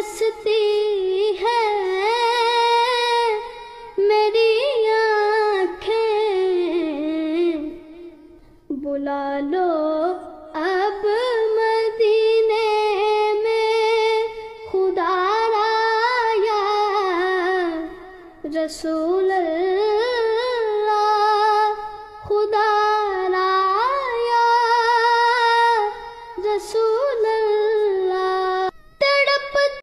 तरसती है मेरी आँखें, बुला लो अब मदीने में खुदा राया रसूल